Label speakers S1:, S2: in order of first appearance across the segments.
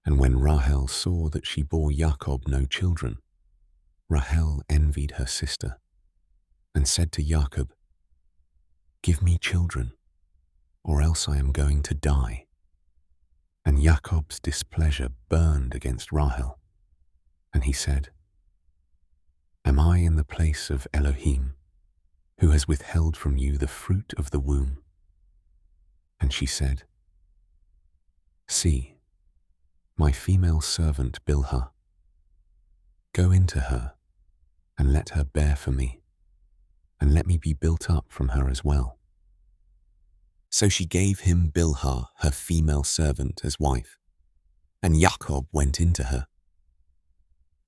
S1: And when Rahel saw that she bore Jacob no children, Rahel envied her sister and said to Jacob, "Give me children, or else I am going to die." And Jacob's displeasure burned against Rahel, and he said, "Am I in the place of Elohim, who has withheld from you the fruit of the womb?" And she said, "See, my female servant Bilhah. Go into her, and let her bear for me, and let me be built up from her as well." So she gave him Bilhah, her female servant, as wife, and Jacob went into her.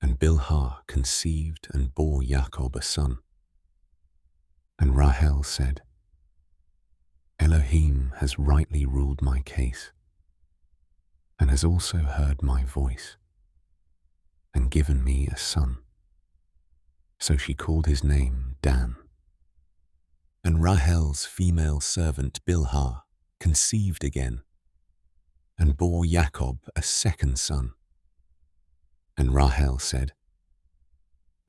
S1: And Bilhah conceived and bore Jacob a son. And Rahel said, "Elohim has rightly ruled my case, and has also heard my voice, and given me a son." So she called his name Dan. And Rahel's female servant Bilhah conceived again, and bore Jacob a second son. And Rahel said,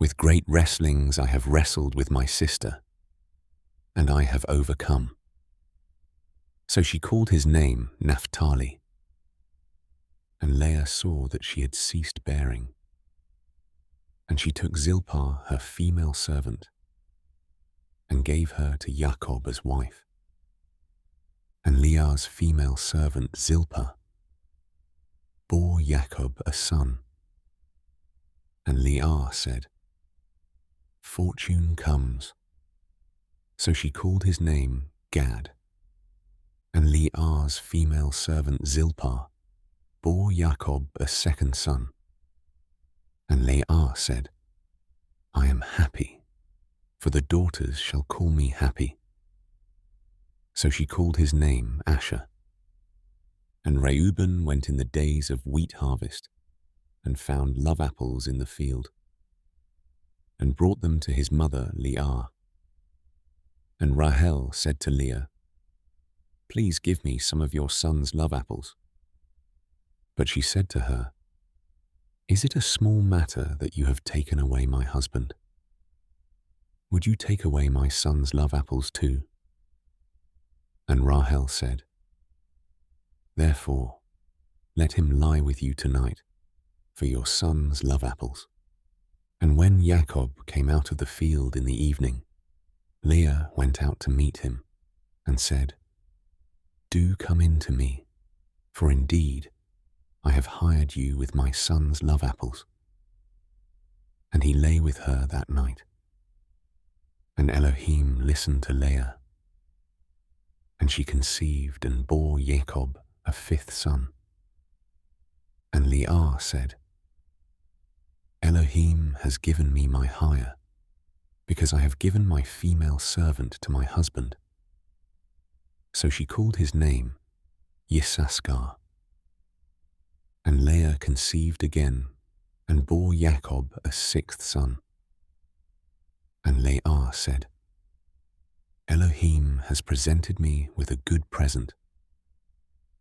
S1: "With great wrestlings I have wrestled with my sister, and I have overcome." So she called his name Naphtali. And Leah saw that she had ceased bearing, and she took Zilpah, her female servant, and gave her to Jacob as wife. And Leah's female servant Zilpah bore Jacob a son. And Leah said, "Fortune comes." So she called his name Gad. And Leah's female servant Zilpah bore Jacob a second son. And Leah said, "I am happy, for the daughters shall call me happy." So she called his name Asher. And Reuben went in the days of wheat harvest, and found love apples in the field, and brought them to his mother Leah. And Rahel said to Leah, "Please give me some of your son's love apples." But she said to her, "Is it a small matter that you have taken away my husband? Would you take away my son's love apples too?" And Rahel said, "Therefore, let him lie with you tonight for your son's love apples." And when Jacob came out of the field in the evening, Leah went out to meet him and said, "Do come in to me, for indeed I have hired you with my son's love apples." And he lay with her that night. And Elohim listened to Leah, and she conceived and bore Jacob a fifth son. And Leah said, "Elohim has given me my hire, because I have given my female servant to my husband." So she called his name Yissaschar. And Leah conceived again, and bore Jacob a sixth son. And Leah said, "Elohim has presented me with a good present.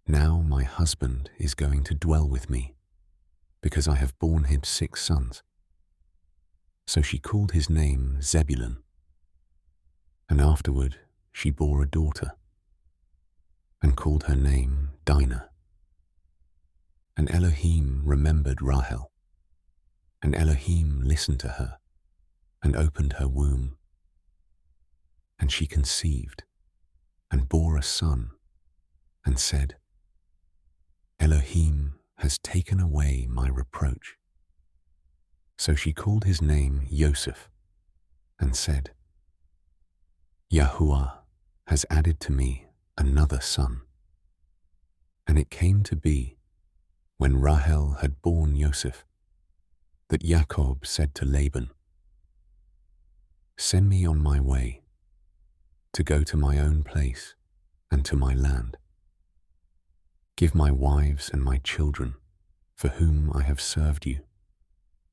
S1: Now my husband is going to dwell with me, because I have borne him 6 sons. So she called his name Zebulun. And afterward she bore a daughter, and called her name Dinah. And Elohim remembered Rahel, and Elohim listened to her, and opened her womb. And she conceived, and bore a son, and said, "Elohim has taken away my reproach." So she called his name Joseph, and said, "Yahuwah has added to me another son." And it came to be, when Rahel had borne Joseph, that Jacob said to Laban, "Send me on my way, to go to my own place and to my land. Give my wives and my children, for whom I have served you,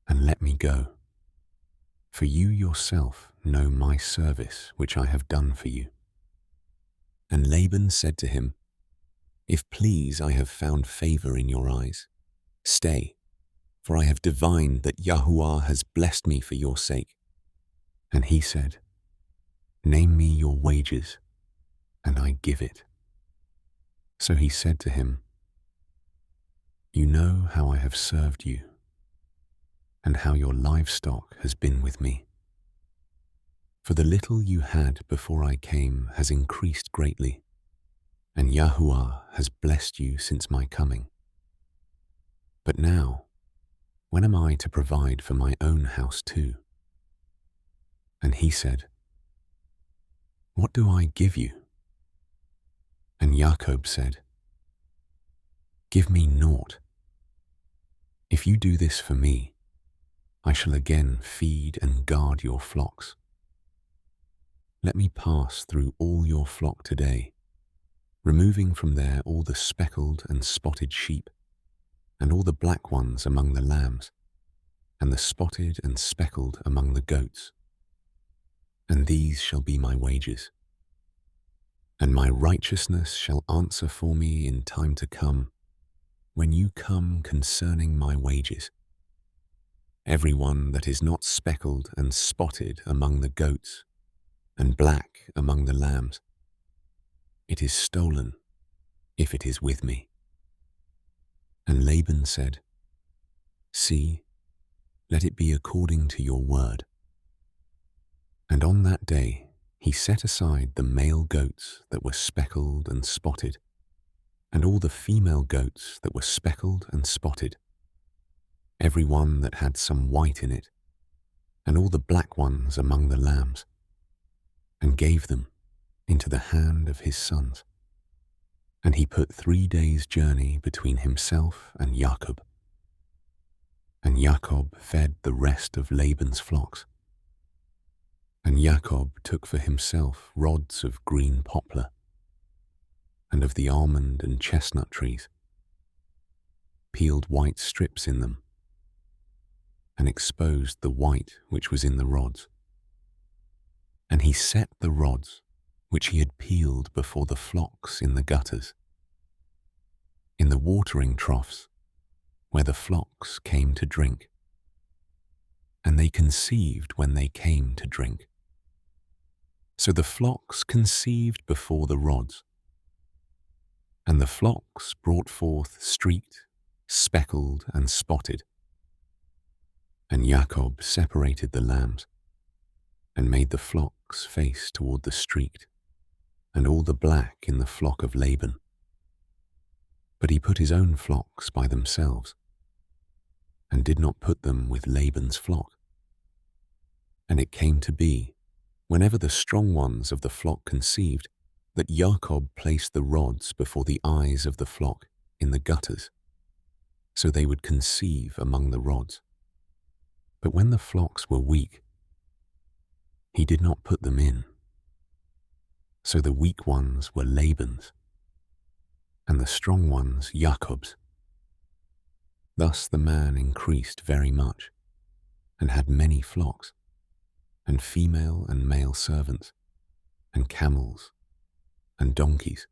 S1: and let me go. For you yourself know my service which I have done for you." And Laban said to him, "If please I have found favor in your eyes, Stay, for I have divined that Yahuwah has blessed me for your sake. And he said, Name me your wages, and I give it. So he said to him, You know how I have served you, and how your livestock has been with me. For the little you had before I came has increased greatly, and Yahuwah has blessed you since my coming. But now, when am I to provide for my own house too? And he said, What do I give you? And Jacob said, Give me naught. If you do this for me, I shall again feed and guard your flocks. Let me pass through all your flock today, removing from there all the speckled and spotted sheep, and all the black ones among the lambs, and the spotted and speckled among the goats. And these shall be my wages. And my righteousness shall answer for me in time to come, when you come concerning my wages. Every one that is not speckled and spotted among the goats, and black among the lambs, it is stolen, if it is with me. And Laban said, See, let it be according to your word. And on that day he set aside the male goats that were speckled and spotted, and all the female goats that were speckled and spotted, every one that had some white in it, and all the black ones among the lambs, and gave them into the hand of his sons. And he put 3 days' journey between himself and Jacob. And Jacob fed the rest of Laban's flocks. And Jacob took for himself rods of green poplar, and of the almond and chestnut trees, peeled white strips in them, and exposed the white which was in the rods. And he set the rods which he had peeled before the flocks in the gutters, in the watering troughs where the flocks came to drink. And they conceived when they came to drink. So the flocks conceived before the rods, and the flocks brought forth streaked, speckled, and spotted. And Jacob separated the lambs, and made the flocks face toward the streaked, and all the black in the flock of Laban. But he put his own flocks by themselves, and did not put them with Laban's flock. And it came to be, whenever the strong ones of the flock conceived, that Jacob placed the rods before the eyes of the flock in the gutters, so they would conceive among the rods. But when the flocks were weak, he did not put them in. So the weak ones were Laban's, and the strong ones Jacob's. Thus the man increased very much, and had many flocks, and female and male servants, and camels, and donkeys.